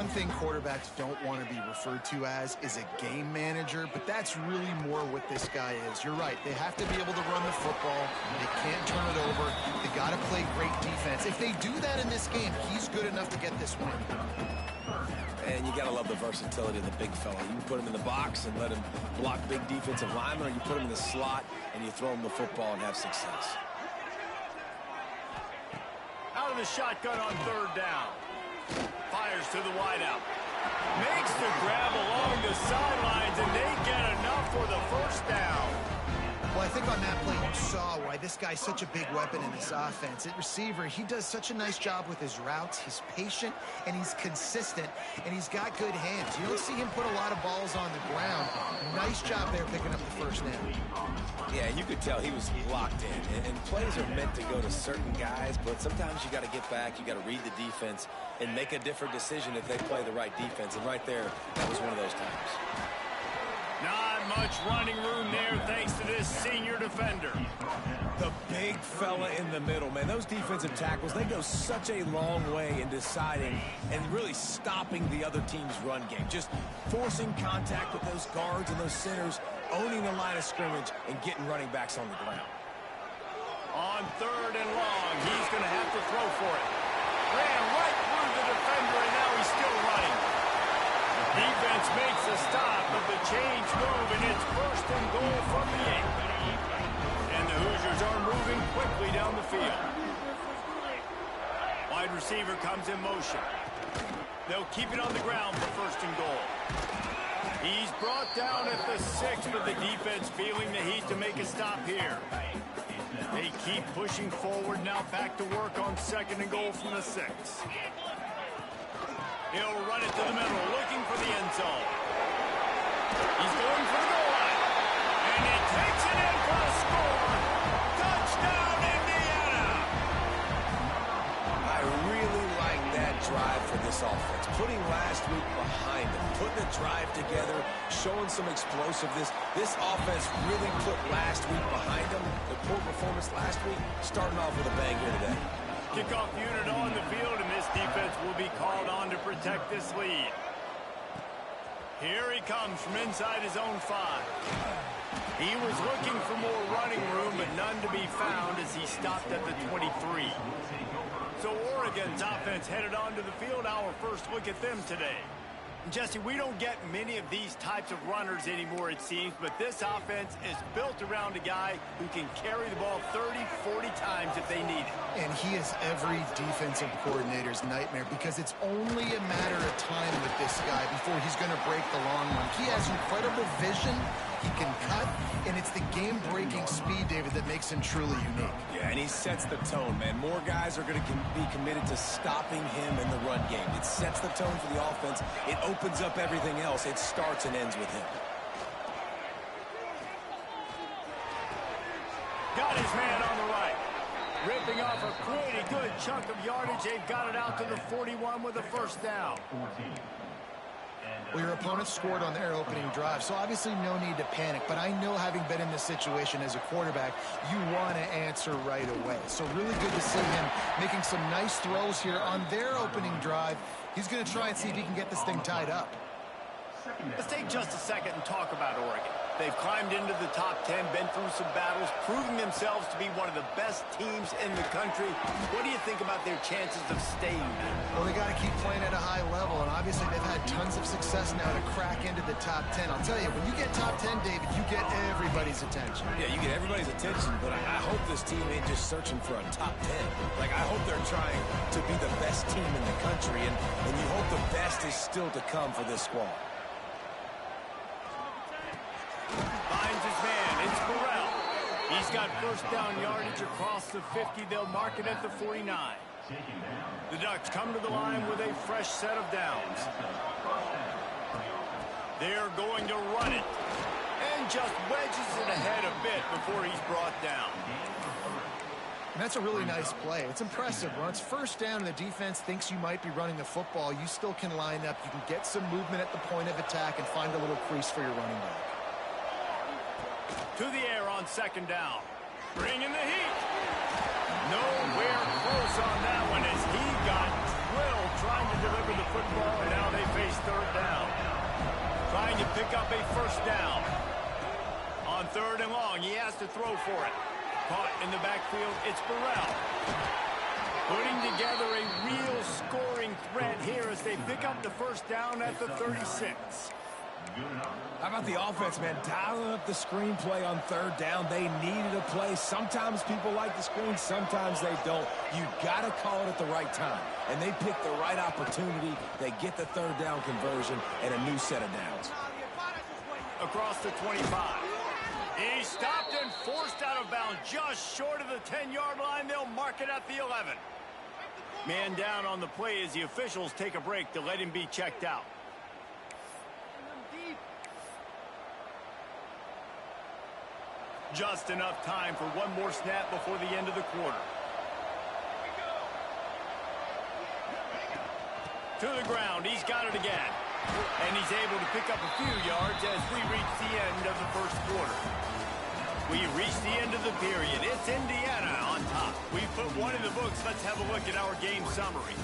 one thing quarterbacks don't want to be referred to as is a game manager, but that's really more what this guy is. You're right. They have to be able to run the football. They can't turn it over. They got to play great defense. If they do that in this game, he's good enough to get this win. And you got to love the versatility of the big fella. You can put him in the box and let him block big defensive linemen, or you put him in the slot and you throw him the football and have success. Out of the shotgun on third down. Fires to the wideout. Makes the grab along the sidelines, and they get enough for the first down. Well, I think on that play you saw why this guy's such a big weapon in this offense. At receiver, he does such a nice job with his routes. He's patient, and he's consistent, and he's got good hands. You don't see him put a lot of balls on the ground. Nice job there picking up the first down. Yeah, you could tell he was locked in. And plays are meant to go to certain guys, but sometimes you got to get back, you got to read the defense, and make a different decision if they play the right defense. And right there, that was one of those times. Not much running room there thanks to this senior defender. The big fella in the middle, man. Those defensive tackles, they go such a long way in deciding and really stopping the other team's run game. Just forcing contact with those guards and those centers, owning the line of scrimmage, and getting running backs on the ground. On third and long, he's going to have to throw for it. Ran right through the defender, and now he's still running. Defense makes a stop, but the chains move, and it's first and goal from the 8. And the Hoosiers are moving quickly down the field. Wide receiver comes in motion. They'll keep it on the ground for first and goal. He's brought down at the 6, but the defense feeling the heat to make a stop here. They keep pushing forward, now back to work on second and goal from the 6. He'll run it to the middle, looking for the end zone. He's going for the goal line. And he takes it in for a score. Touchdown, Indiana! I really like that drive for this offense. Putting last week behind them, putting the drive together, showing some explosiveness. This offense really put last week behind them. The poor performance last week, starting off with a bang here today. Kickoff unit on the field, and this defense will be called on to protect this lead. Here he comes from inside his own 5. He was looking for more running room, but none to be found as he stopped at the 23. So Oregon's offense headed onto the field. Our first look at them today. Jesse, we don't get many of these types of runners anymore, it seems, but this offense is built around a guy who can carry the ball 30, 40 times if they need it. And he is every defensive coordinator's nightmare because it's only a matter of time with this guy before he's going to break the long run. He has incredible vision. He can cut, and it's the game-breaking speed, David, that makes him truly unique. Yeah, and he sets the tone, man. More guys are going to be committed to stopping him in the run game. It sets the tone for the offense. It opens up everything else. It starts and ends with him. Got his man on the right. Ripping off a pretty good chunk of yardage. They've got it out to the 41 with a first down. Well, your opponent scored on their opening drive, so obviously no need to panic. But I know, having been in this situation as a quarterback, you want to answer right away. So really good to see him making some nice throws here on their opening drive. He's going to try and see if he can get this thing tied up. Let's take just a second and talk about Oregon. They've climbed into the top 10, been through some battles, proving themselves to be one of the best teams in the country. What do you think about their chances of staying there? Well, they got to keep playing at a high level, and obviously they've had tons of success now to crack into the top 10. I'll tell you, when you get top 10, David, you get everybody's attention. Yeah, you get everybody's attention, but I hope this team ain't just searching for a top 10. Like, I hope they're trying to be the best team in the country, and you hope the best is still to come for this squad. Finds his man. It's Burrell. He's got first down yardage across the 50. They'll mark it at the 49. The Ducks come to the line with a fresh set of downs. They're going to run it. And just wedges it ahead a bit before he's brought down. And that's a really nice play. It's impressive. When it's first down and the defense thinks you might be running the football, you still can line up. You can get some movement at the point of attack and find a little crease for your running back. To the air on second down. Bringing the heat. Nowhere close on that one as he got drilled trying to deliver the football, and now they first down. On 3rd and long, he has to throw for it. Caught in the backfield, it's Burrell. Putting together a real scoring threat here as they pick up the first down at the 36. How about the offense, man? Dialing up the screenplay on 3rd down. They needed a play. Sometimes people like the screen, sometimes they don't. You got to call it at the right time. And they pick the right opportunity. They get the 3rd down conversion and a new set of downs. Across the 25. He stopped and forced out of bounds just short of the 10-yard line. They'll mark it at the 11. Man down on the play as the officials take a break to let him be checked out. Just enough time for one more snap before the end of the quarter. To the ground, he's got it again. And he's able to pick up a few yards as we reach the end of the first quarter. We reach the end of the period. It's Indiana on top. We put one in the books. Let's have a look at our game summary.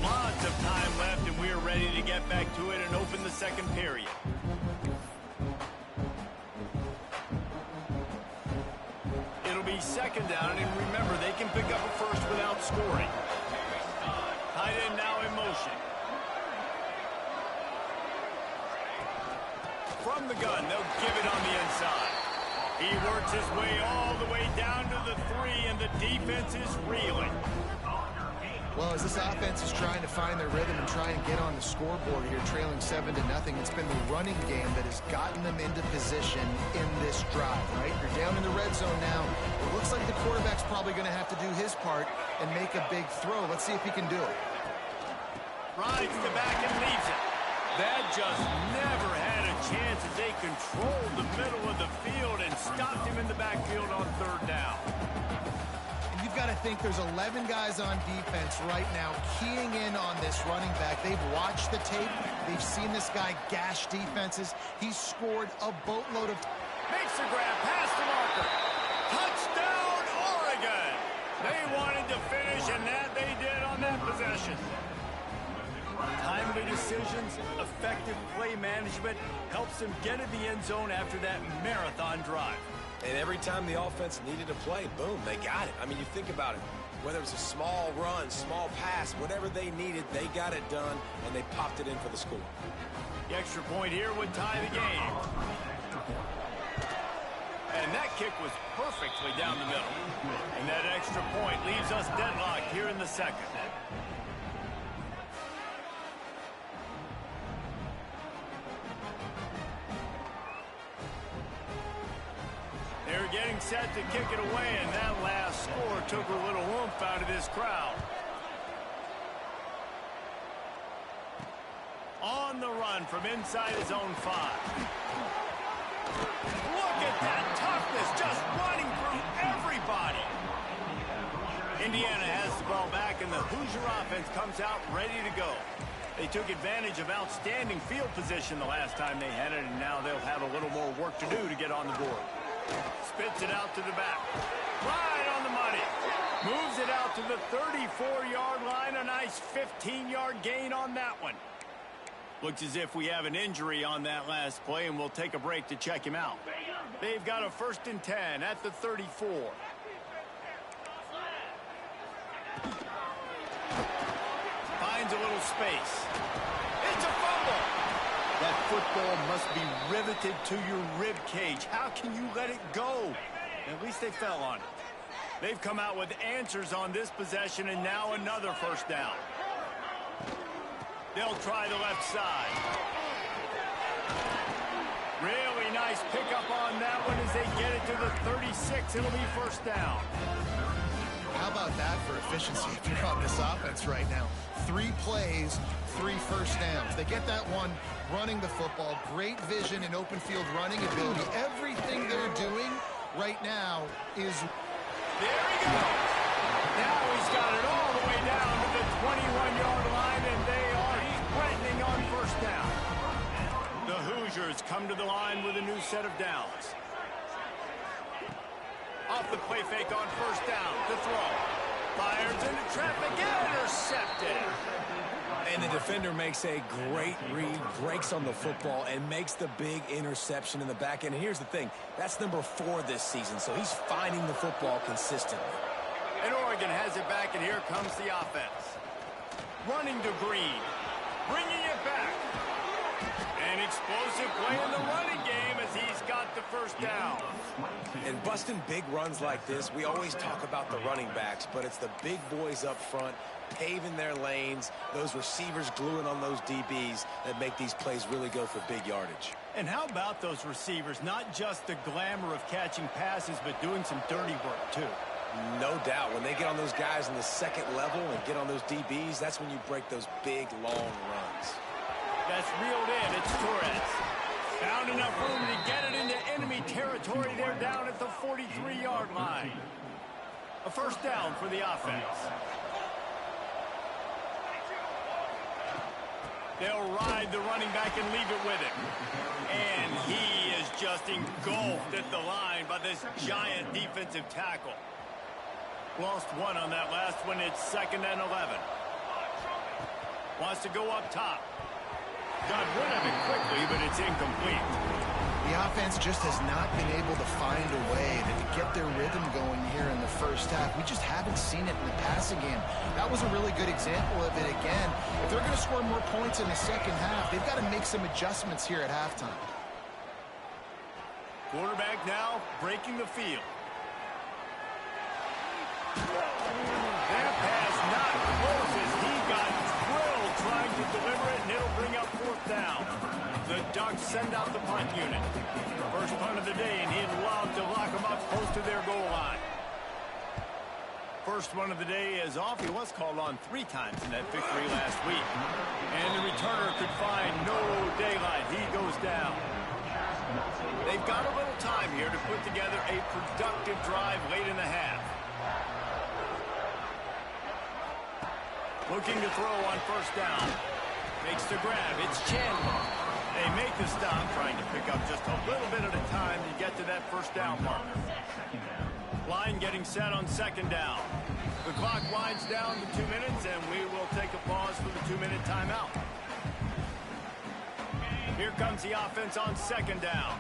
Lots of time left, and we are ready to get back to it and open the second period. It'll be 2nd down, and remember, they can pick up a first without scoring. Tight end now in motion. From the gun, they'll give it on the inside. He works his way all the way down to the 3, and the defense is reeling. Well, as this offense is trying to find their rhythm and try and get on the scoreboard here, trailing 7-0, it's been the running game that has gotten them into position in this drive, right? You're down in the red zone now. It looks like the quarterback's probably going to have to do his part and make a big throw. Let's see if he can do it. Rides the back and leaves it. That just never had a chance as they controlled the middle of the field and stopped him in the backfield on 3rd down. You've got to think there's 11 guys on defense right now keying in on this running back. They've watched the tape. They've seen this guy gash defenses. He's scored a boatload of... Makes the grab past the marker. Touchdown, Oregon! They wanted to finish, and that they did on that possession. Timely decisions, effective play management helps them get in the end zone after that marathon drive. And every time the offense needed a play, boom, they got it. I mean, you think about it. Whether it was a small run, small pass, whatever they needed, they got it done, and they popped it in for the score. The extra point here would tie the game. And that kick was perfectly down the middle. And that extra point leaves us deadlocked here in the second. They're getting set to kick it away, and that last score took a little oomph out of this crowd. On the run from inside his own 5. Look at that toughness, just running through everybody. Indiana has the ball back, and the Hoosier offense comes out ready to go. They took advantage of outstanding field position the last time they had it, and now they'll have a little more work to do to get on the board. Spits it out to the back. Right on the money. Moves it out to the 34-yard line. A nice 15-yard gain on that one. Looks as if we have an injury on that last play, and we'll take a break to check him out. They've got a 1st and 10 at the 34. Finds a little space. It's a fumble. That football must be riveted to your rib cage. How can you let it go? At least they fell on it. They've come out with answers on this possession, and now another 1st down. They'll try the left side. Really nice pickup on that one as they get it to the 36. It'll be 1st down. How about that for efficiency if you're on this offense right now? 3 plays, 3 1st downs. They get that one running the football. Great vision and open field running ability. Everything they're doing right now is... There he goes. Now he's got it all the way down to the 21-yard line, and they are threatening on 1st down. The Hoosiers come to the line with a new set of downs. Off the play fake on 1st down. To throw. Fires into traffic. Intercepted. And the defender makes a great read, breaks on the football, and makes the big interception in the back end. And here's the thing, that's number 4 this season, so he's finding the football consistently. And Oregon has it back, and here comes the offense. Running to Green, bringing it back. An explosive play in the running game as he's got the first down. And busting big runs like this, we always talk about the running backs, but it's the big boys up front paving their lanes, those receivers gluing on those DBs that make these plays really go for big yardage. And how about those receivers? Not just the glamour of catching passes, but doing some dirty work, too. No doubt. When they get on those guys in the second level and get on those DBs, that's when you break those big, long runs. That's reeled in. It's Torres. Found enough room to get it into enemy territory. They're down at the 43-yard line. A first down for the offense. They'll ride the running back and leave it with him. And he is just engulfed at the line by this giant defensive tackle. Lost one on that last one. It's 2nd and 11. Wants to go up top. Got rid of it quickly, but it's incomplete. The offense just has not been able to find a way to get their rhythm going here in the first half. We just haven't seen it in the passing game. That was a really good example of it again. If they're going to score more points in the second half, they've got to make some adjustments here at halftime. Quarterback now breaking the field. That pass not close as he got drilled trying to deliver it, and it'll bring up 4th down. The Ducks send out the punt unit. First punt of the day, and he'd love to lock them up close to their goal line. First one of the day is off. He was called on 3 times in that victory last week. And the returner could find no daylight. He goes down. They've got a little time here to put together a productive drive late in the half. Looking to throw on first down. Makes the grab. It's Chandler. They make the stop, trying to pick up just a little bit at a time to get to that first down marker. Line getting set on 2nd down. The clock winds down to 2 minutes, and we will take a pause for the 2-minute timeout. Here comes the offense on 2nd down.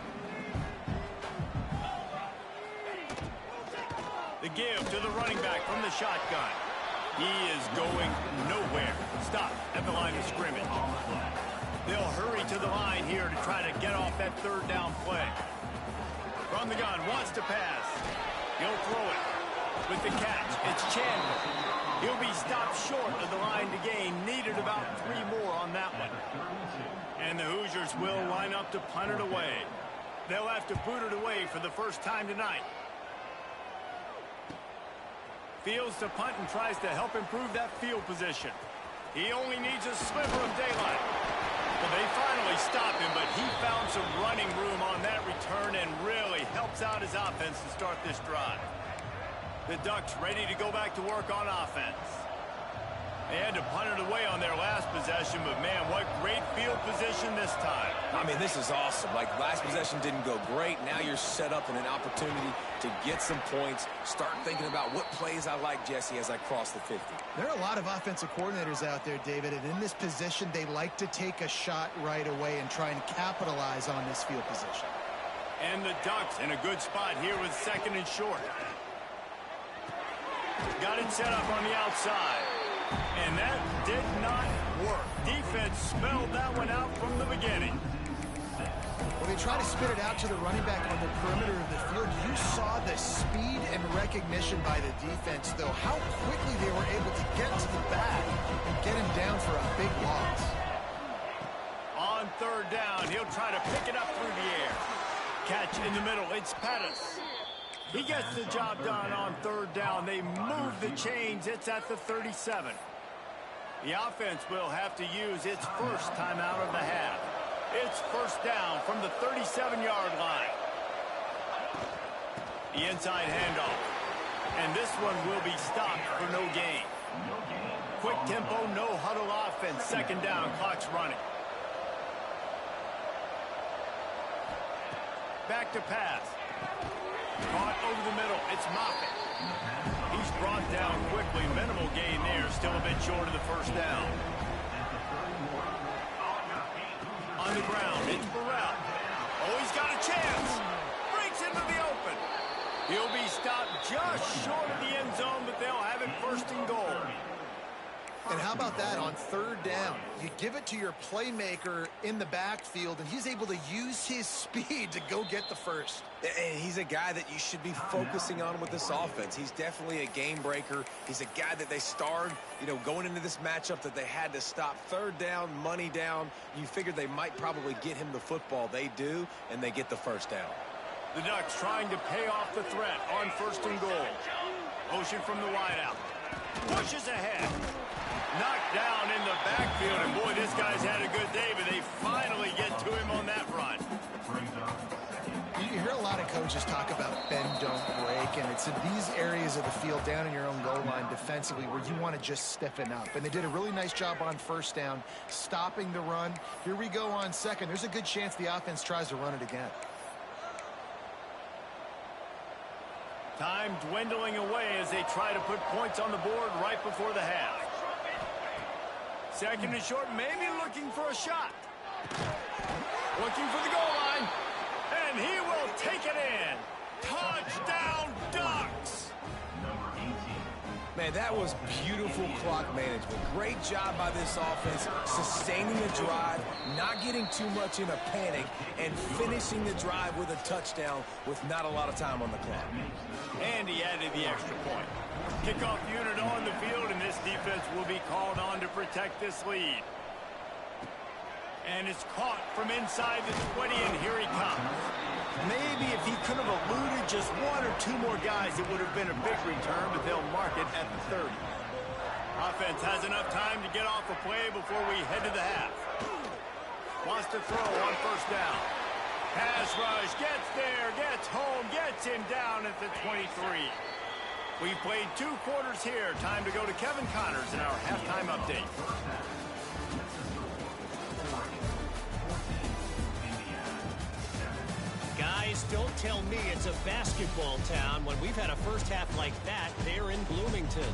The give to the running back from the shotgun. He is going nowhere. Stop at the line of scrimmage. They'll hurry to the line here to try to get off that 3rd down play. From the gun, wants to pass. He'll throw it. With the catch, it's Chandler. He'll be stopped short of the line to gain. Needed about 3 more on that one. And the Hoosiers will line up to punt it away. They'll have to boot it away for the first time tonight. Fields to punt and tries to help improve that field position. He only needs a sliver of daylight. Well, they finally stop him, but he found some running room on that return and really helps out his offense to start this drive. The Ducks ready to go back to work on offense. They had to punt it away on their last possession, but man, what great field position this time. I mean, this is awesome. Like, last possession didn't go great. Now you're set up in an opportunity to get some points. Start thinking about what plays I like, Jesse, as I cross the 50. There are a lot of offensive coordinators out there, David, and in this position, they like to take a shot right away and try and capitalize on this field position. And the Ducks in a good spot here with 2nd and short. Got it set up on the outside. And that did not work. Defense spelled that one out from the beginning. When they try to spit it out to the running back on the perimeter of the field, you saw the speed and recognition by the defense, though, how quickly they were able to get to the back and get him down for a big loss. On 3rd down, he'll try to pick it up through the air. Catch in the middle. It's Pettis. He gets the job done on 3rd down. They move the chains. It's at the 37. The offense will have to use its first timeout of the half. It's first down from the 37-yard line. The inside handoff. And this one will be stopped for no gain. Quick tempo, no huddle offense. 2nd down, clock's running. Back to pass. Caught over the middle. It's Moffitt. He's brought down quickly. Minimal gain there. Still a bit short of the first down. the ground. It's Burrell. Oh, he's got a chance. Breaks into the open. He'll be stopped just short of the end zone, but they'll have it first and goal. And how about that on third down? You give it to your playmaker in the backfield, and he's able to use his speed to go get the first. And he's a guy that you should be focusing on with this offense. He's definitely a game breaker. He's a guy that they starred, going into this matchup that they had to stop. Third down, money down. You figured they might probably get him the football. They do, and they get the first down. The Ducks trying to pay off the threat on first and goal. Motion from the wideout. Pushes ahead. Knocked down in the backfield, and boy, this guy's had a good day, but they finally get to him on that run. You hear a lot of coaches talk about bend, don't break, and it's in these areas of the field down in your own goal line defensively where you want to just stiffen up. And they did a really nice job on first down, stopping the run. Here we go on second. There's a good chance the offense tries to run it again. Time dwindling away as they try to put points on the board right before the half. Second and short, maybe looking for a shot. Looking for the goal line. And he will take it in. Touchdown, Ducks! Man, that was beautiful clock management. Great job by this offense, sustaining the drive, not getting too much in a panic, and finishing the drive with a touchdown with not a lot of time on the clock. And he added the extra point. Kickoff unit on the field, and this defense will be called on to protect this lead. And it's caught from inside the 20, and here he comes. Maybe if he could have eluded just one or two more guys, it would have been a big return, but they'll mark it at the 30. Offense has enough time to get off a play before we head to the half. Wants to throw on first down. Pass rush, gets there, gets home, gets him down at the 23. We played 2 quarters here. Time to go to Kevin Connors in our halftime update. Guys, don't tell me it's a basketball town when we've had a first half like that there in Bloomington.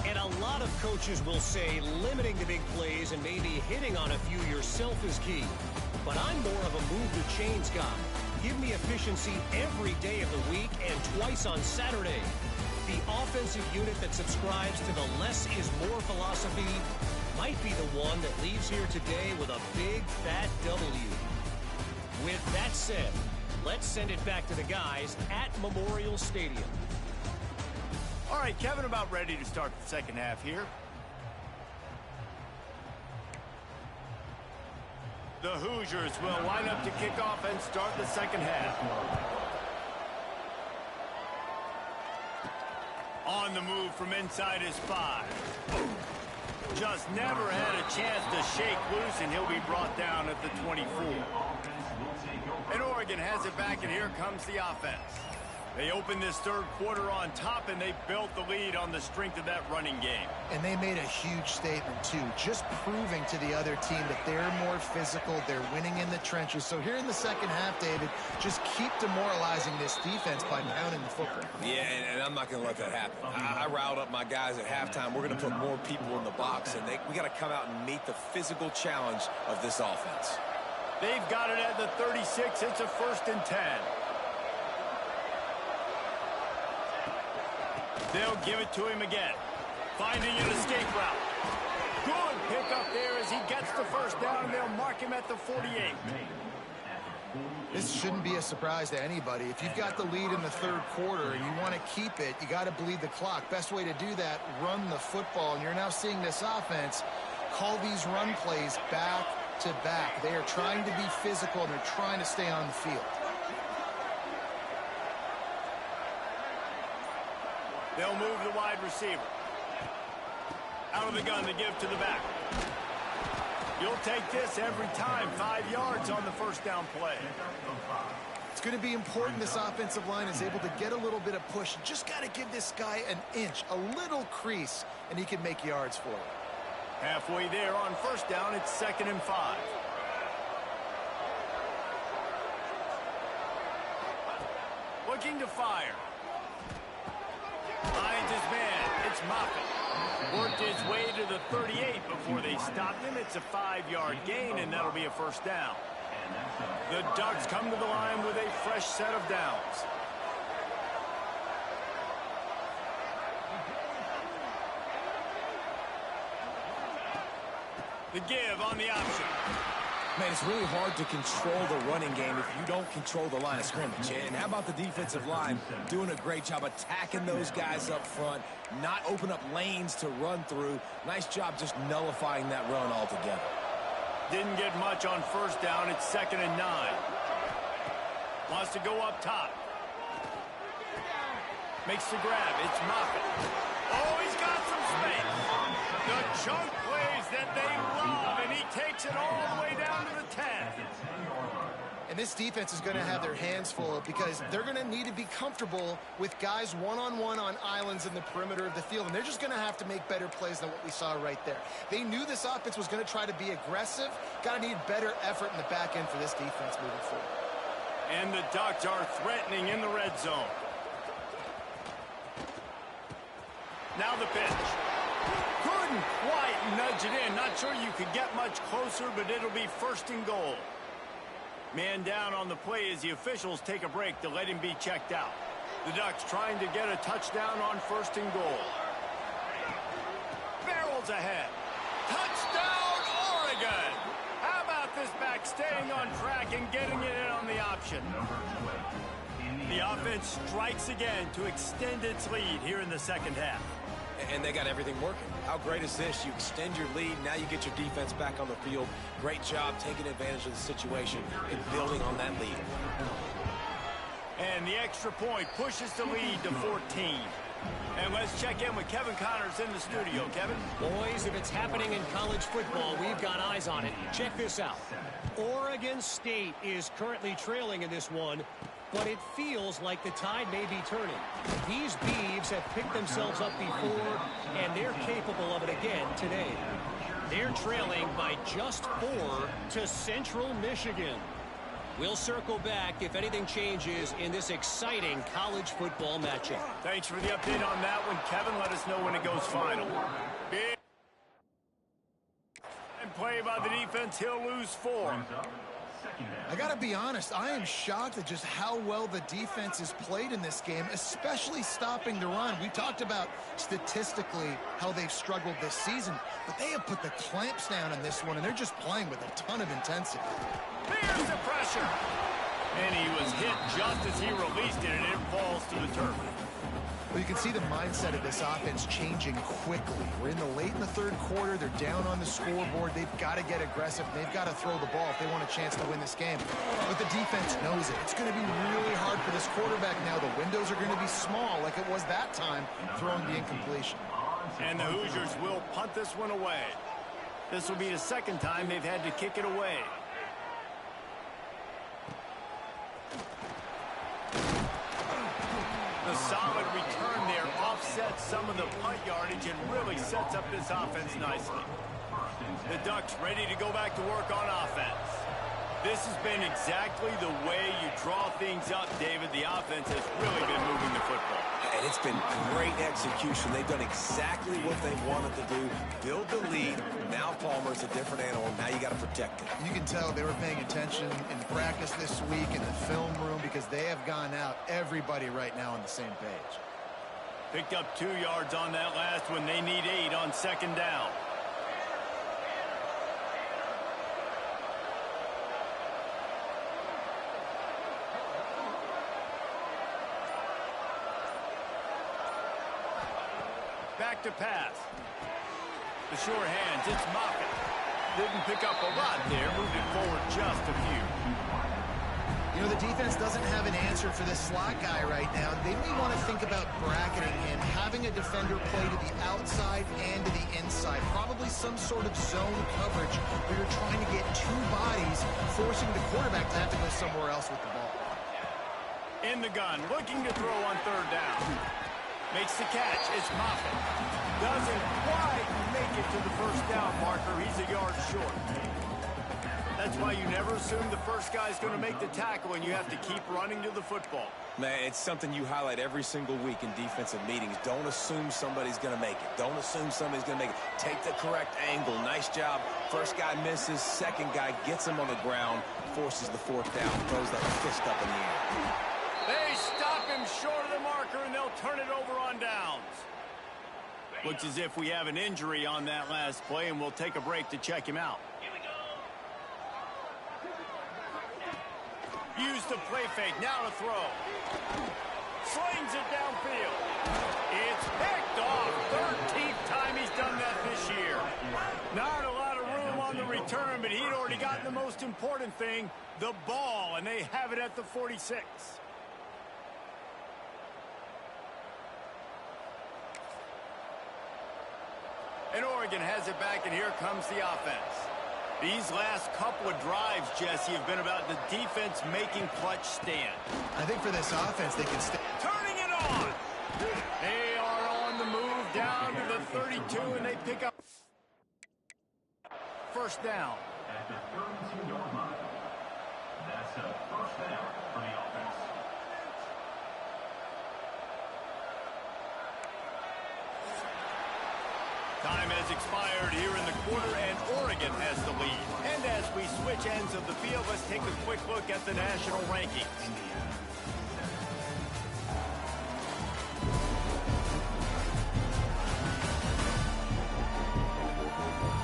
And a lot of coaches will say limiting the big plays and maybe hitting on a few yourself is key. But I'm more of a move the chains guy. Give me efficiency every day of the week and twice on Saturday. The offensive unit that subscribes to the less is more philosophy might be the one that leaves here today with a big fat W. With that said, let's send it back to the guys at Memorial Stadium. All right, Kevin, about ready to start the second half here. The Hoosiers will line up to kick off and start the second half. On the move from inside his 5. Just never had a chance to shake loose, and he'll be brought down at the 24. And Oregon has it back, and here comes the offense. They opened this third quarter on top, and they built the lead on the strength of that running game. And they made a huge statement, too, just proving to the other team that they're more physical, they're winning in the trenches. So here in the second half, David, just keep demoralizing this defense by pounding the football. Yeah, and I'm not going to let that happen. I riled up my guys at halftime. We're going to put more people in the box, and we got to come out and meet the physical challenge of this offense. They've got it at the 36. It's a 1st and 10. They'll give it to him again. Finding an escape route. Good pickup there as he gets the first down, and they'll mark him at the 48. This shouldn't be a surprise to anybody. If you've got the lead in the third quarter and you want to keep it, you got to bleed the clock. Best way to do that, run the football. And you're now seeing this offense call these run plays back to back. They are trying to be physical, and they're trying to stay on the field. They'll move the wide receiver. Out of the gun to give to the back. You'll take this every time. 5 yards on the first down play. It's going to be important this offensive line is able to get a little bit of push. Just got to give this guy an inch, a little crease, and he can make yards for it. Halfway there on first down, it's 2nd and 5. Looking to fire. Finds his man. It's Moffitt. Worked his way to the 38 before they stopped him. It's a 5-yard gain, and that'll be a first down. The Ducks come to the line with a fresh set of downs. The give on the option. Man, it's really hard to control the running game if you don't control the line of scrimmage. And how about the defensive line doing a great job attacking those guys up front, not open up lanes to run through. Nice job just nullifying that run altogether. Didn't get much on first down. It's 2nd and 9. Wants to go up top. Makes the grab. It's Moffitt. Oh, he's got some space. The chunk plays that they love, and he takes it all the way down to the 10. And this defense is going to have their hands full because they're going to need to be comfortable with guys one-on-one on islands in the perimeter of the field, and they're just going to have to make better plays than what we saw right there. They knew this offense was going to try to be aggressive. Got to need better effort in the back end for this defense moving forward. And the Ducks are threatening in the red zone. Now the pitch. Couldn't quite nudge it in. Not sure you could get much closer, but it'll be 1st and goal. Man down on the play as the officials take a break to let him be checked out. The Ducks trying to get a touchdown on 1st and goal. Barrels ahead. Touchdown, Oregon! How about this back staying on track and getting it in on the option? The offense strikes again to extend its lead here in the second half. And they got everything working. How great is this? You extend your lead. Now you get your defense back on the field. Great job taking advantage of the situation and building on that lead. And the extra point pushes the lead to 14. And let's check in with Kevin Connors in the studio. Kevin? Boys, if it's happening in college football, we've got eyes on it. Check this out. Oregon State is currently trailing in this one, but it feels like the tide may be turning. These Beavs have picked themselves up before, and they're capable of it again today. They're trailing by just 4 to Central Michigan. We'll circle back if anything changes in this exciting college football matchup. Thanks for the update on that one, Kevin. Let us know when it goes final. Big play by the defense. He'll lose 4. I got to be honest, I am shocked at just how well the defense has played in this game, especially stopping the run. We talked about statistically how they've struggled this season, but they have put the clamps down in this one, and they're just playing with a ton of intensity. There's the pressure. And he was hit just as he released it, and it falls to the turf. Well, you can see the mindset of this offense changing quickly. We're in the third quarter. They're down on the scoreboard. They've got to get aggressive. They've got to throw the ball if they want a chance to win this game. But the defense knows it. It's going to be really hard for this quarterback now. The windows are going to be small like it was that time throwing the incompletion. And the Hoosiers will punt this one away. This will be the second time they've had to kick it away. The solid return there offsets some of the punt yardage and really sets up this offense nicely. The Ducks ready to go back to work on offense. This has been exactly the way you draw things up, David. The offense has really been moving the football. And it's been great execution. They've done exactly what they wanted to do. Build the lead. Now Palmer's a different animal. Now you got to protect it. You can tell they were paying attention in practice this week in the film room because they have gone out, everybody right now on the same page. Picked up 2 yards on that last one. They need 8 on second down. Back to pass. The sure hands, it's Moffitt. Didn't pick up a lot there, moved it forward just a few. You know, the defense doesn't have an answer for this slot guy right now. They may want to think about bracketing him, having a defender play to the outside and to the inside. Probably some sort of zone coverage where you're trying to get 2 bodies, forcing the quarterback to have to go somewhere else with the ball. In the gun, looking to throw on third down. Makes the catch. It's Moffitt. Doesn't quite make it to the first down marker. He's a yard short. That's why you never assume the first guy's going to make the tackle, and you have to keep running to the football. Man, it's something you highlight every single week in defensive meetings. Don't assume somebody's going to make it. Don't assume somebody's going to make it. Take the correct angle. Nice job. First guy misses. Second guy gets him on the ground, forces the fourth down, throws that fist up in the air. They stop him short of the marker, and they'll turn it over on downs. Looks as if we have an injury on that last play, and we'll take a break to check him out. Use the play fake, now to throw. Slings it downfield. It's picked off. 13th time he's done that this year. Not a lot of room on the return, but he'd already gotten the most important thing, the ball, and they have it at the 46. And Oregon has it back, and here comes the offense. These last couple of drives, Jesse, have been about the defense making clutch stand. I think for this offense, they can stay. Turning it on. They are on the move down to the 32, and they pick up first down. At the 32-yard line. That's a first down for the offense. Time has expired here in the quarter, and Oregon has the lead. And as we switch ends of the field, let's take a quick look at the national rankings.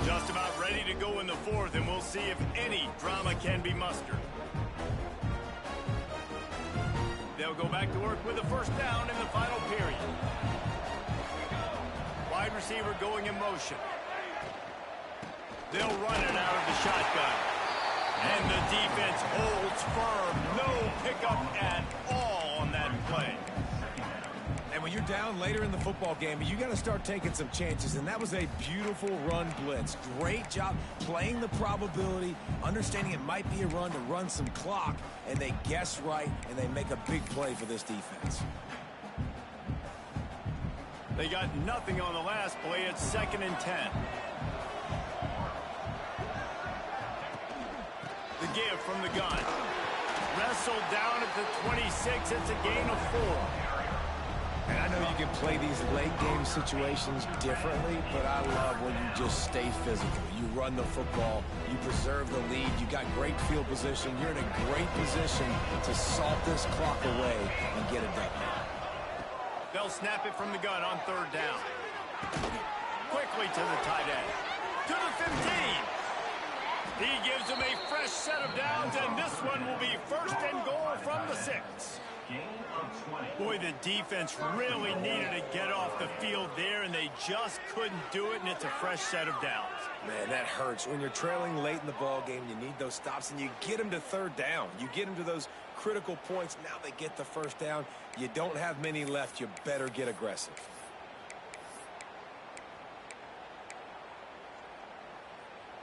Just about ready to go in the fourth, and we'll see if any drama can be mustered. They'll go back to work with a first down in the final period. Wide receiver going in motion. They'll run it out of the shotgun. And the defense holds firm. No pickup at all on that play. And when you're down later in the football game, you got to start taking some chances. And that was a beautiful run blitz. Great job playing the probability, understanding it might be a run to run some clock. And they guess right, and they make a big play for this defense. They got nothing on the last play. It's 2nd and 10. The give from the gun. Wrestled down at the 26. It's a gain of 4. And I know you can play these late game situations differently, but I love when you just stay physical. You run the football, you preserve the lead, you got great field position, you're in a great position to salt this clock away and get it done. They'll snap it from the gun on 3rd down. Quickly to the tight end. To the 15. He gives them a fresh set of downs, and this one will be 1st and goal from the 6. Boy, the defense really needed to get off the field there, and they just couldn't do it, and it's a fresh set of downs. Man, that hurts. When you're trailing late in the ball game, you need those stops, and you get them to 3rd down. You get them to those critical points. Now they get the 1st down. You don't have many left. You better get aggressive.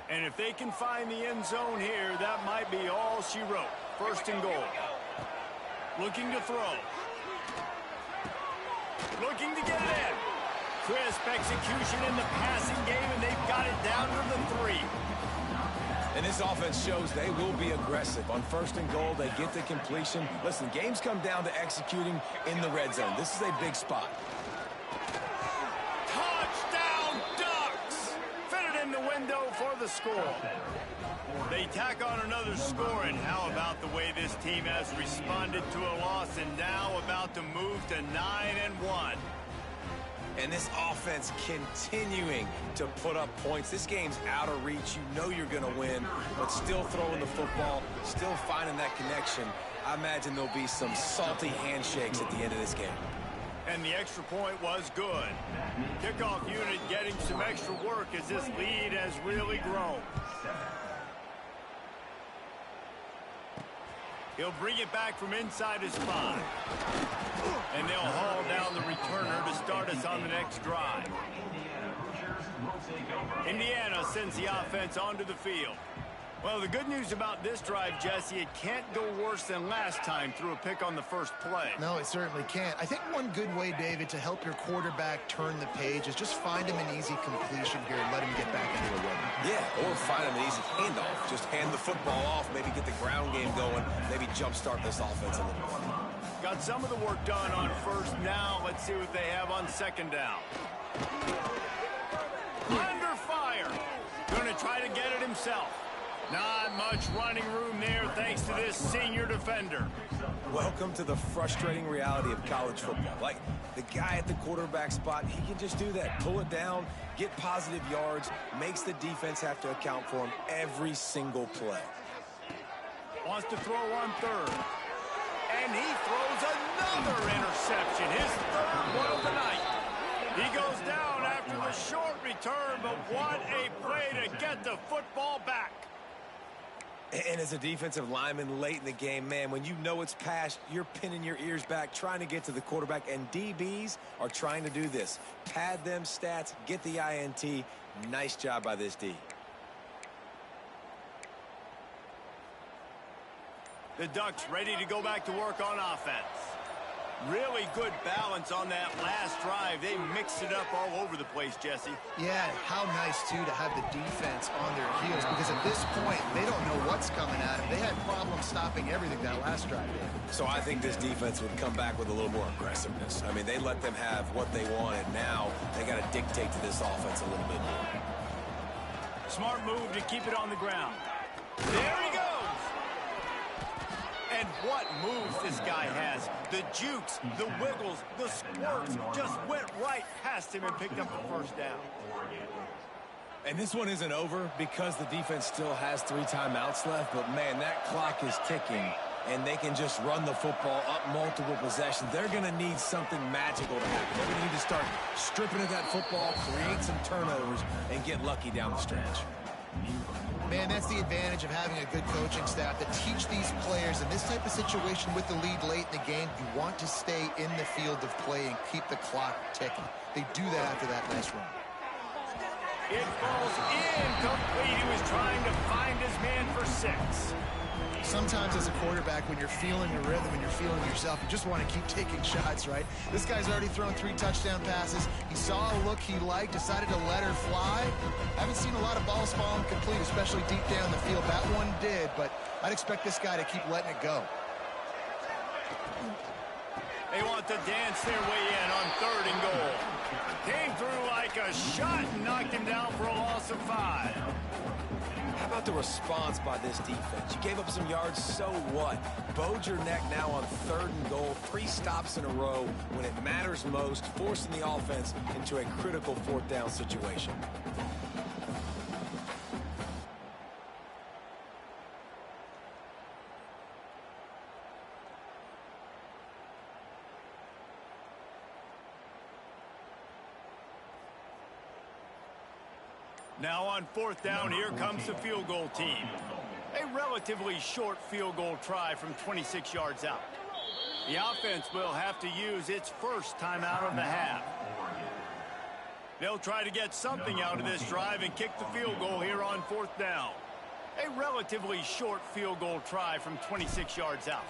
And if they can find the end zone here, that might be all she wrote. 1st and goal. Looking to throw. Looking to get it in. Crisp execution in the passing game, and they've got it down to the 3. And this offense shows they will be aggressive. On 1st and goal, they get the completion. Listen, games come down to executing in the red zone. This is a big spot. Touchdown, Ducks! Fitted in the window for the score. They tack on another score, and how about the way this team has responded to a loss and now about to move to 9-1. And this offense continuing to put up points. This game's out of reach. You know you're going to win, but still throwing the football, still finding that connection. I imagine there'll be some salty handshakes at the end of this game. And the extra point was good. Kickoff unit getting some extra work as this lead has really grown. He'll bring it back from inside his 5. And they'll haul down the returner to start us on the next drive. Indiana sends the offense onto the field. Well, the good news about this drive, Jesse, it can't go worse than last time through a pick on the first play. No, it certainly can't. I think one good way, David, to help your quarterback turn the page is just find him an easy completion here and let him get back into a rhythm. Yeah, or find him an easy handoff. Just hand the football off, maybe get the ground game going, maybe jumpstart this offense a little bit. Got some of the work done on first. Now let's see what they have on second down. Under fire. Going to try to get it himself. Not much running room there thanks to this senior defender. Welcome to the frustrating reality of college football. Like, the guy at the quarterback spot, he can just do that. Pull it down, get positive yards, makes the defense have to account for him every single play. Wants to throw on third. And he throws another interception. His third one of the night. He goes down after the short return, but what a play to get the football back. And as a defensive lineman late in the game, man, when you know it's past, you're pinning your ears back, trying to get to the quarterback, and DBs are trying to do this. Pad them stats, get the INT. Nice job by this D. The Ducks ready to go back to work on offense. Really good balance on that last drive. They mixed it up all over the place, Jesse. Yeah, how nice, too, to have the defense on their heels, because at this point, they don't know what's coming at them. They had problems stopping everything that last drive did. So I think this defense would come back with a little more aggressiveness. I mean, they let them have what they wanted. Now they got to dictate to this offense a little bit more. Smart move to keep it on the ground. There he goes. And what moves this guy has. The jukes, the wiggles, the squirts just went right past him and picked up the first down. And this one isn't over because the defense still has 3 timeouts left. But, man, that clock is ticking, and they can just run the football up multiple possessions. They're going to need something magical to happen. They're going to need to start stripping at that football, create some turnovers, and get lucky down the stretch. Man, that's the advantage of having a good coaching staff to teach these players in this type of situation with the lead late in the game. You want to stay in the field of play and keep the clock ticking. They do that after that nice run. It falls incomplete. He was trying to find his man for 6. Sometimes as a quarterback, when you're feeling the rhythm and you're feeling yourself, you just want to keep taking shots, right? This guy's already thrown 3 touchdown passes. He saw a look he liked, decided to let her fly. I haven't seen a lot of balls fall incomplete, especially deep down the field. That one did, but I'd expect this guy to keep letting it go. They want to dance their way in on 3rd and goal. Came through like a shot and knocked him down for a loss of 5. How about the response by this defense? You gave up some yards, so what? Bowed your neck now on 3rd and goal, 3 stops in a row when it matters most, forcing the offense into a critical 4th down situation. Now on 4th down, here comes the field goal team. A relatively short field goal try from 26 yards out. The offense will have to use its first timeout of the half. They'll try to get something out of this drive and kick the field goal here on 4th down. A relatively short field goal try from 26 yards out.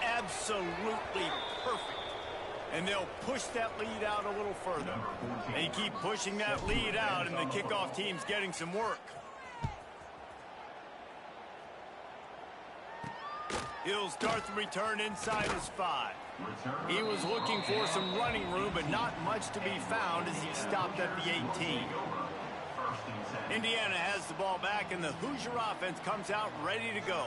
Absolutely perfect. And they'll push that lead out a little further. They keep pushing that lead out, and the kickoff team's getting some work. He'll start the return inside his 5. He was looking for some running room, but not much to be found as he stopped at the 18. Indiana has the ball back, and the Hoosier offense comes out ready to go.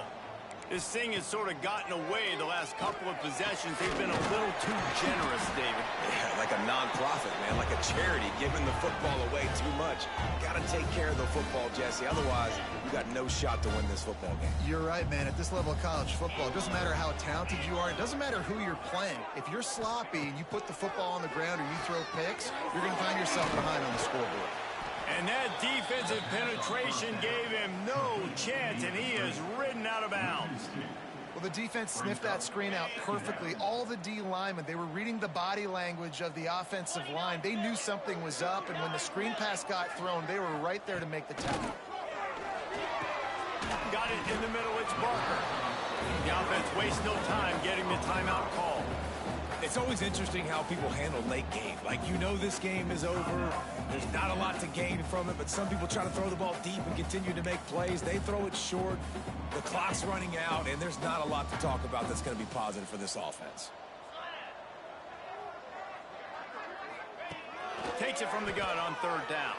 This thing has sort of gotten away the last couple of possessions. They've been a little too generous, David. Yeah, like a non-profit, man, like a charity, giving the football away too much. Got to take care of the football, Jesse. Otherwise, you got no shot to win this football game. You're right, man. At this level of college football, it doesn't matter how talented you are. It doesn't matter who you're playing. If you're sloppy and you put the football on the ground or you throw picks, you're going to find yourself behind on the scoreboard. And that defensive penetration gave him no chance, and he is ridden out of bounds. Well, the defense sniffed that screen out perfectly. All the D linemen, they were reading the body language of the offensive line. They knew something was up, and when the screen pass got thrown, they were right there to make the tackle. Got it in the middle. It's Barker. The offense wastes no time getting the timeout call. It's always interesting how people handle late game. Like, you know this game is over. There's not a lot to gain from it, but some people try to throw the ball deep and continue to make plays. They throw it short. The clock's running out, and there's not a lot to talk about that's going to be positive for this offense. Takes it from the gun on third down.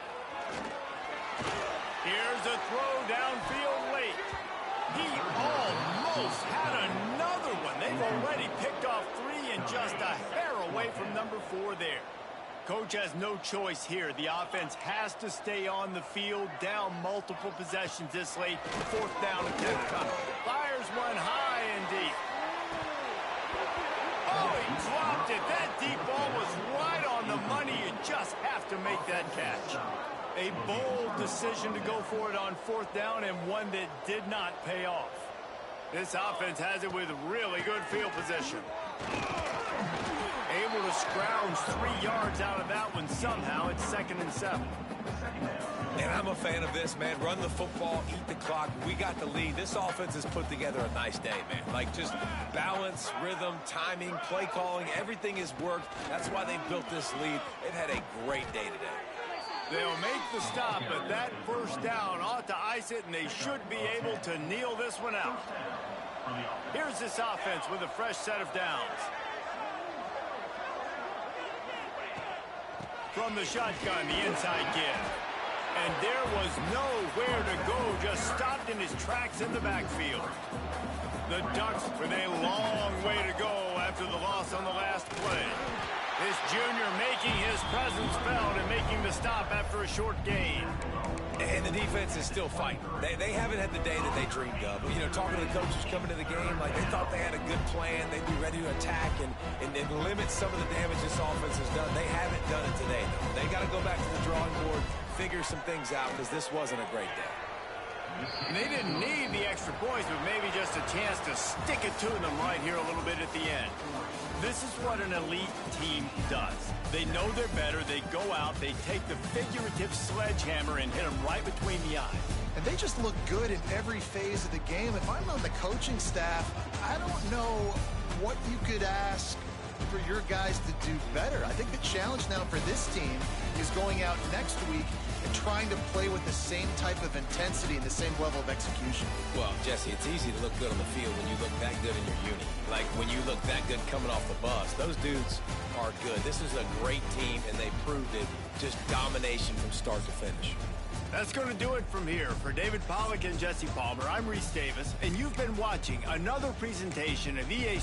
Here's a throw downfield late. He almost had another one. They've already picked off 3 and just a hair away from number 4 there. Coach has no choice here. The offense has to stay on the field, down multiple possessions this late. Fourth down attempt coming. Fires one high and deep. Oh, he dropped it. That deep ball was right on the money. You just have to make that catch. A bold decision to go for it on fourth down, and one that did not pay off. This offense has it with really good field position. Able to scrounge 3 yards out of that one somehow. It's 2nd and 7. And I'm a fan of this, man. Run the football, eat the clock. We got the lead. This offense has put together a nice day, man. Like, just balance, rhythm, timing, play calling, everything has worked. That's why they built this lead. They've had a great day today. They'll make the stop, but that first down ought to ice it, and they should be able to kneel this one out. Here's this offense with a fresh set of downs. From the shotgun, the inside give. And there was nowhere to go, just stopped in his tracks in the backfield. The Ducks with a long way to go after the loss on the last play. This junior making his presence felt and making the stop after a short gain. And the defense is still fighting. They haven't had the day that they dreamed of. You know, talking to the coaches coming to the game, like they thought they had a good plan. They'd be ready to attack and limit some of the damage this offense has done. They haven't done it today, though. They got to go back to the drawing board, figure some things out, because this wasn't a great day. And they didn't need the extra points, but maybe just a chance to stick it to them right here a little bit at the end. This is what an elite team does. They know they're better. They go out. They take the figurative sledgehammer and hit them right between the eyes. And they just look good in every phase of the game. If I'm on the coaching staff, I don't know what you could ask for your guys to do better. I think the challenge now for this team is going out next week and trying to play with the same type of intensity and the same level of execution. Well, Jesse, it's easy to look good on the field when you look that good in your uni. Like when you look that good coming off the bus. Those dudes are good. This is a great team, and they proved it. Just domination from start to finish. That's going to do it from here. For David Pollack and Jesse Palmer, I'm Reese Davis, and you've been watching another presentation of EA